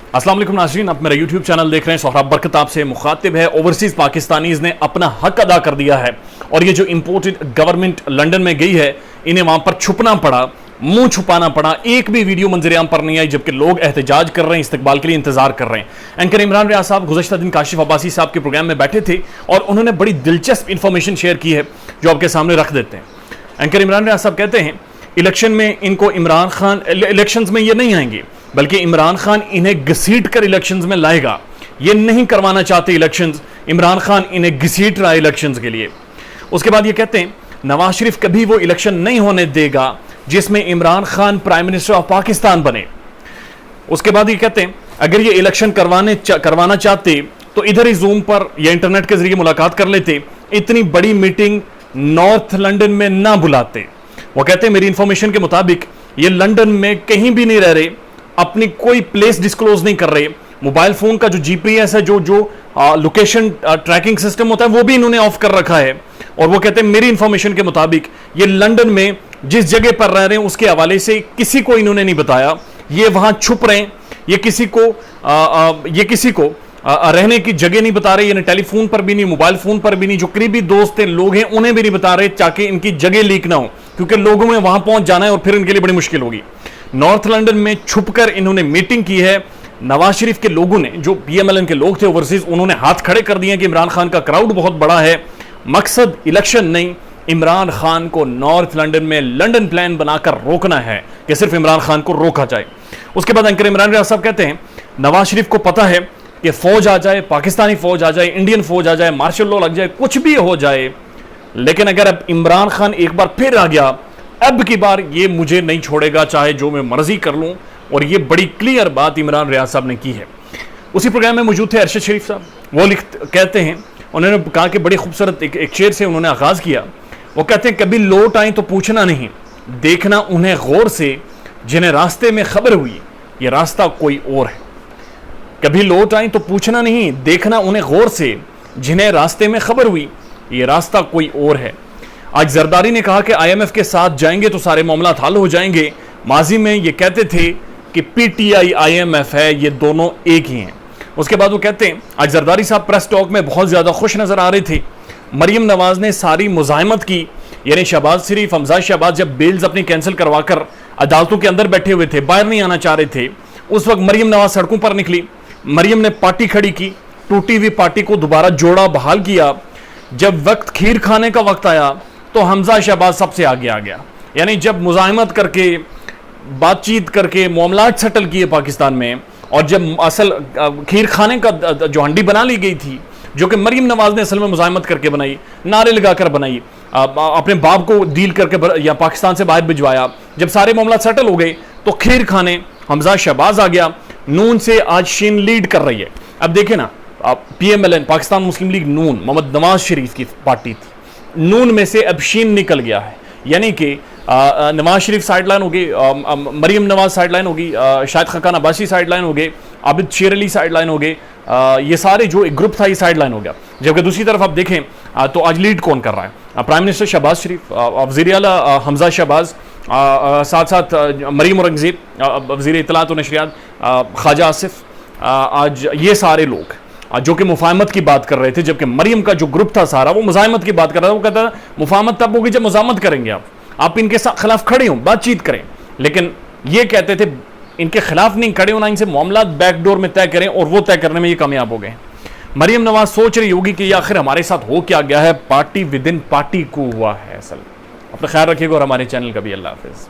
अस्सलाम वालेकुम नाज़रीन, आप मेरा यूट्यूब चैनल देख रहे हैं। सोहराब बरकत आपसे मुखातिब है। ओवरसीज पाकिस्तानीज़ ने अपना हक अदा कर दिया है और ये जो इम्पोर्टेड गवर्नमेंट लंदन में गई है, इन्हें वहां पर छुपना पड़ा, मुंह छुपाना पड़ा। एक भी वीडियो मंजरेआम पर नहीं आई, जबकि लोग एहतजाज कर रहे हैं, इस्तकबाल के लिए इंतजार कर रहे हैं। एंकर इमरान रियाज साहब गुज़श्ता दिन काशिफ अब्बासी साहब के प्रोग्राम में बैठे थे और उन्होंने बड़ी दिलचस्प इंफॉर्मेशन शेयर की है जो आपके सामने रख देते हैं। एंकर इमरान रियाज साहब कहते हैं इलेक्शन में इनको इमरान खान, इलेक्शंस में ये नहीं आएंगे बल्कि इमरान खान इन्हें घसीट कर इलेक्शंस में लाएगा। ये नहीं करवाना चाहते इलेक्शंस, इमरान खान इन्हें घसीट रहा है इलेक्शंस के लिए। उसके बाद ये कहते हैं नवाज शरीफ कभी वो इलेक्शन नहीं होने देगा जिसमें Imran Khan prime minister of Pakistan बने। उसके बाद ये कहते हैं अगर ये इलेक्शन करवाना चाहते तो इधर ही जूम पर या इंटरनेट के जरिए मुलाकात कर लेते, इतनी बड़ी मीटिंग नॉर्थ लंदन में ना बुलाते। वो कहते हैं मेरी इंफॉर्मेशन के मुताबिक ये लंदन में कहीं भी नहीं रह रहे, अपनी कोई प्लेस डिस्क्लोज नहीं कर रहे। मोबाइल फोन का जो जीपीएस है, जो लोकेशन ट्रैकिंग सिस्टम होता है, वो भी इन्होंने ऑफ कर रखा है। और वो कहते हैं मेरी इंफॉर्मेशन के मुताबिक ये लंदन में जिस जगह पर रह रहे हैं उसके हवाले से किसी को इन्होंने नहीं बताया। ये वहां छुप रहे हैं, ये किसी को रहने की जगह नहीं बता रहे, यानी टेलीफोन पर भी नहीं, मोबाइल फोन पर भी नहीं। जो करीबी दोस्त हैं, लोग हैं, उन्हें भी नहीं बता रहे ताकि इनकी जगह लीक ना हो, क्योंकि लोगों में वहां पहुंच जाना है और फिर इनके लिए बड़ी मुश्किल होगी। नॉर्थ लंदन में छुपकर इन्होंने मीटिंग की है। नवाज शरीफ के लोगों ने, जो पीएमएलएन के लोग थे ओवरसीज, उन्होंने हाथ खड़े कर दिए कि इमरान खान का क्राउड बहुत बड़ा है, मकसद इलेक्शन नहीं, इमरान खान को नॉर्थ लंदन में लंदन प्लान बनाकर रोकना है कि सिर्फ इमरान खान को रोका जाए। उसके बाद एंकर इमरान रियाज साहब कहते हैं नवाज शरीफ को पता है कि फौज आ जाए, पाकिस्तानी फौज आ जाए, इंडियन फौज आ जाए, मार्शल लॉ लग जाए, कुछ भी हो जाए, लेकिन अगर अब इमरान खान एक बार फिर आ गया, अब की बार ये मुझे नहीं छोड़ेगा, चाहे जो मैं मर्जी कर लूं। और ये बड़ी क्लियर बात इमरान रियाज साहब ने की है। उसी प्रोग्राम में मौजूद थे अरशद शरीफ साहब। वो कहते हैं, उन्होंने कहा कि बड़ी खूबसूरत एक शेर से उन्होंने आगाज किया। वो कहते हैं कभी लोट आए तो पूछना नहीं, देखना उन्हें गौर से, जिन्हें रास्ते में खबर हुई ये रास्ता कोई और है। कभी लोट आए तो पूछना नहीं, देखना उन्हें गौर से, जिन्हें रास्ते में खबर हुई ये रास्ता कोई और है। आज जरदारी ने कहा कि आईएमएफ के साथ जाएंगे तो सारे मामला हल हो जाएंगे। माजी में ये कहते थे कि पीटीआई आईएमएफ है, ये दोनों एक ही हैं। उसके बाद वो कहते हैं आज जरदारी साहब प्रेस टॉक में बहुत ज्यादा खुश नजर आ रहे थे। मरियम नवाज ने सारी मुजाहिमत की, यानी शहबाज शरीफ, हमजा शहबाज जब बेल्स अपनी कैंसिल करवाकर अदालतों के अंदर बैठे हुए थे, बाहर नहीं आना चाह रहे थे, उस वक्त मरियम नवाज सड़कों पर निकली। मरियम ने पार्टी खड़ी की, टूटी हुई पार्टी को दोबारा जोड़ा, बहाल किया। जब वक्त खीर खाने का वक्त आया तो हमजा शहबाज सबसे आगे आ गया। यानी जब मुजाहिमत करके, बातचीत करके मामलात सेटल किए पाकिस्तान में, और जब असल खीर खाने का जो हंडी बना ली गई थी, जो कि मरियम नवाज ने असल में मुजाहिमत करके बनाई, नारे लगाकर बनाई, अपने बाप को डील करके या पाकिस्तान से बाहर भिजवाया, जब सारे मामला सेटल हो गए तो खीर खाने हमजा शहबाज आ गया। नून से आज शीन लीड कर रही है। अब देखें ना, पीएमएलएन, पाकिस्तान मुस्लिम लीग नून, मोहम्मद नवाज शरीफ की पार्टी थी, नून में से अब शीन निकल गया है। यानी कि नवाज शरीफ साइडलाइन हो गई, मरियम नवाज साइडलाइन हो गई, शाहिद खाकान अब्बासी साइडलाइन हो गए, आबिद शेर अली साइडलाइन हो गए, ये सारे जो एक ग्रुप था ये साइडलाइन हो गया। जबकि दूसरी तरफ आप देखें तो आज लीड कौन कर रहा है? प्राइम मिनिस्टर शहबाज शरीफ, वज़ीर आला हमजा शहबाज, साथ साथ मरीम औरंगज़ेब, वज़ीर इत्तलात और नशरियात ख्वाजा आसिफ, आज ये सारे लोग जो कि मुफाहमत की बात कर रहे थे, जबकि मरियम का जो ग्रुप था सारा वो मुजाहिमत की बात कर रहा था। वो कहता था मुफाहमत तब होगी जब मुजाहिमत करेंगे, आप इनके खिलाफ खड़े हों, बातचीत करें। लेकिन ये कहते थे इनके खिलाफ नहीं खड़े होना, इनसे मामला बैकडोर में तय करें, और वो तय करने में ये कामयाब हो गए। मरियम नवाज सोच रही होगी कि ये आखिर हमारे साथ हो क्या गया है, पार्टी विद इन पार्टी को हुआ है। असल अपना ख्याल रखिएगा और हमारे चैनल का भी। अल्लाह हाफिज़।